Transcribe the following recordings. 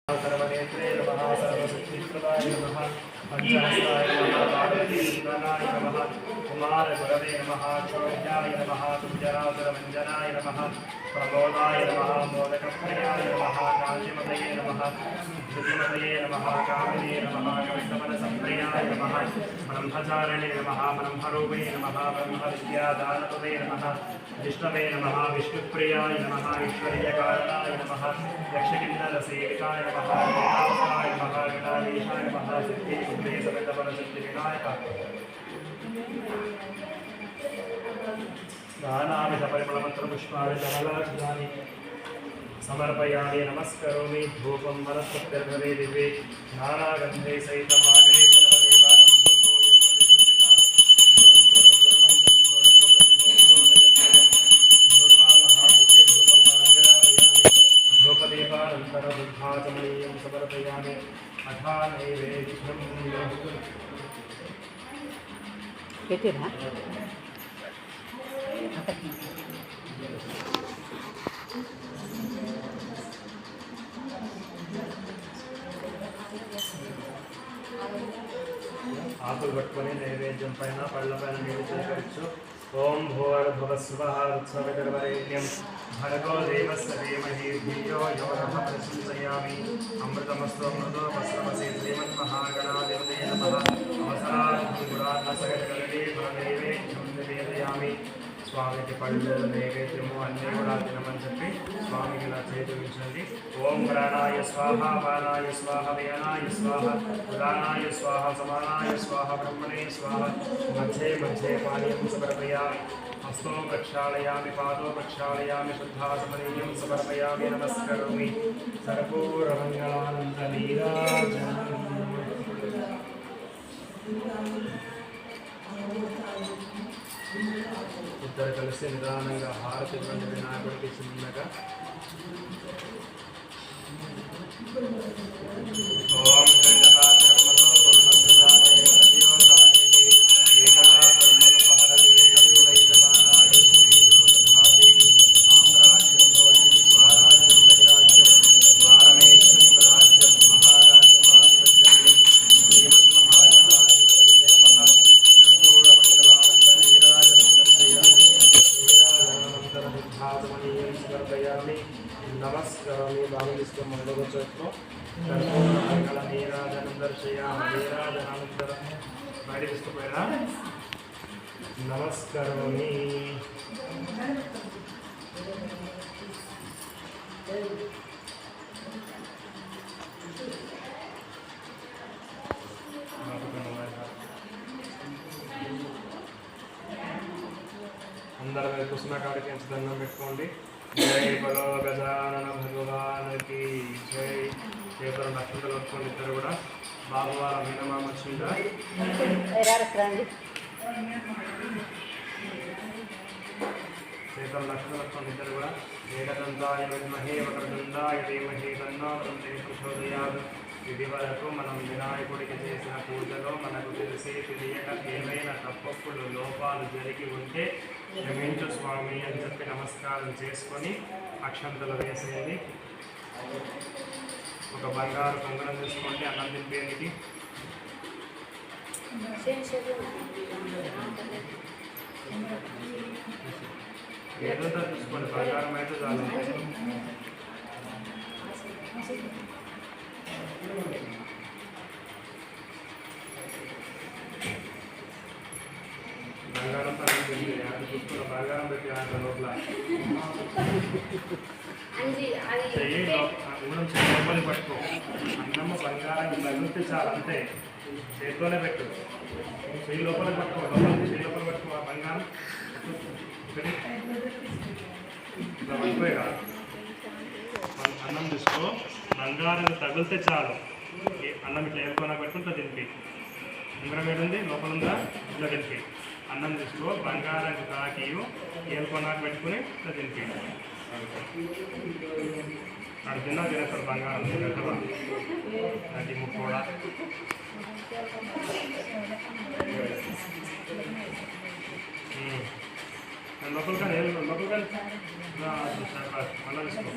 सर्वनेत्रे नमः सर्वशक्तिप्रदाय नमः पंचहस्ताय नमः पार्वतीनाय नमः कुमारगुरवे नमः चौर्याय नमः कुञ्जरासुरभञ्जनाय नमः प्रमोदाय नमः मोदकप्रियाय नमः कान्तिमतये नमः धृतिमतये नमः कामिने नमः कवितमनसप्रियाय नमः ब्रह्मचारिणे नमः ब्रह्मरूपे नमः ब्रह्मविद्यादानपदे नमः विष्णवे नमः विष्णुप्रियाय नमः ऐश्वर्यकारणाय नमः यक्षकिन्नरसेविकाय नमः विनाशाय नमः विनाशेशाय नमः सिद्धिसमेतफलसिद्धिविनायक नानाविधपरिमलमन्त्रपुष्पाणि समर्पयामि नमस्करोमि धूपं वनस्पतिर्भवे दिव्ये नानागन्धे सहितमाग्ने सर्वदेवानां धूपदेवानन्तरबुद्धाचमनीयं समर्पयामि अथा नैवेद्यं ఆకులు పట్టుకొని నైవేద్యం పైన పళ్ళ పైన నీళ్ళు సేకరించు. ఓం భూర్భువస్సువః తత్సవితుర్వరేణ్యం భర్గో దేవस्य ధీమహి ధియో యో నః ప్రచోదయామి. అమృతమస్తు అమృతోపస్రవసి శ్రీమన్మహాగణాధిపతయే నమః. అవసరార్థం గుడాన్నసగజగలే గుణదేవేభ్యం నివేదయామి. స్వామికి పళ్ళు నైవేద్యము అన్నీ కూడా తినమని చెప్పి స్వామికి ఇలా చేతువించండి. ఓం ప్రాణాయ స్వాహ పానాయ స్వాహ వ్యనాయ స్వాహ ఉదానాయ స్వాహ సమానాయ స్వాహ బ్రహ్మణే స్వాహ. మధ్యే మధ్యే పానీయం సమర్పయామి. హస్తో ప్రక్షాళయామి పాదో ప్రక్షాళయామి శుద్ధాసమనీయం సమర్పయామి నమస్కరోమి. సర్వూరమంగళానంద నీరాజనం. ఇద్దరు కలిసి నిదానంగా హారతి ఇవ్వండి వినాయకుడికి చిన్నగా. ఓం నమస్కారాన్ని భావిస్తూ మండల చోట్లో మంగళ నీరాజనం దర్శయామి. నీరాజనానంతరం బయట తీసుకుపోయినా నమస్కారాన్ని అందరం కుసుమ కాడికి దండం పెట్టుకోండి. జై బలో గజానన భగవానికి జై. చేతులు నక్షత్రాలు పట్టుకోండి ఇద్దరు కూడా. బాబువారు మీనమామ వచ్చిందా? చేతులు నక్షత్రాలు పట్టుకోండి ఇద్దరు కూడా. ఏకదంతాయ విద్మహే వక్రదండాయ ధీమహి తన్నో ప్రచోదయాత్. ఇది వరకు మనం వినాయకుడికి చేసిన పూజలో మనకు తెలిసి తెలియక ఏమైనా తప్పప్పులు లోపాలు జరిగి ఉంటే క్షమించు స్వామి అని చెప్పి నమస్కారం చేసుకొని అక్షంతలు వేసేయండి. ఒక బంగారు కొంగరం తీసుకోండి అన్నం తింపేందుకు. ఏదో తీసుకోండి, బంగారం అయితే చాలు. బంగారం చూసుకున్న బంగారం పెట్టి ఆయన నోట్ల చెయ్యి లోపలి పట్టుకో. అన్నమ్మ బంగారం తగిలితే చాలు అంతే. చేతిలోనే పెట్టు. చెయ్యి లోపల పట్టుకో. చెయ్యి లోపల పట్టుకో. ఆ బంగారం ఇట్లా పట్టుకోయి కదా. అన్నం తీసుకో. బంగారం తగిలితే చాలు. అన్నం ఇట్లా ఏరుకోనా పెట్టుకుంటా తినిపి. ఉంగరం ఏడుంది లోపల ఉందా? ఇట్లా తినిపి. అన్నం తీసుకో. బంగారం తాకి ఏరుకోనాకు పెట్టుకుని ఇట్లా తినిపి. అక్కడ తిన్నా తినేస్తాడు బంగారం తినేస్తావా? అది ముక్కు కూడా లోపల కానీ మళ్ళీ తీసుకో.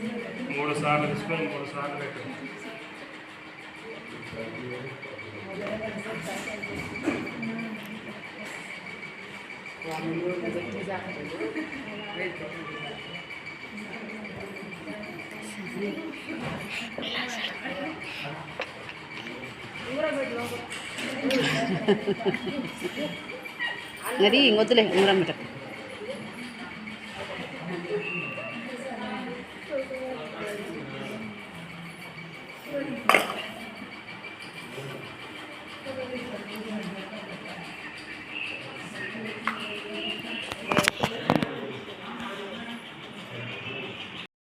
3 సార్లు తీసుకొని 3 సార్లు పెట్టు. Jadi ngotile ngurang betak.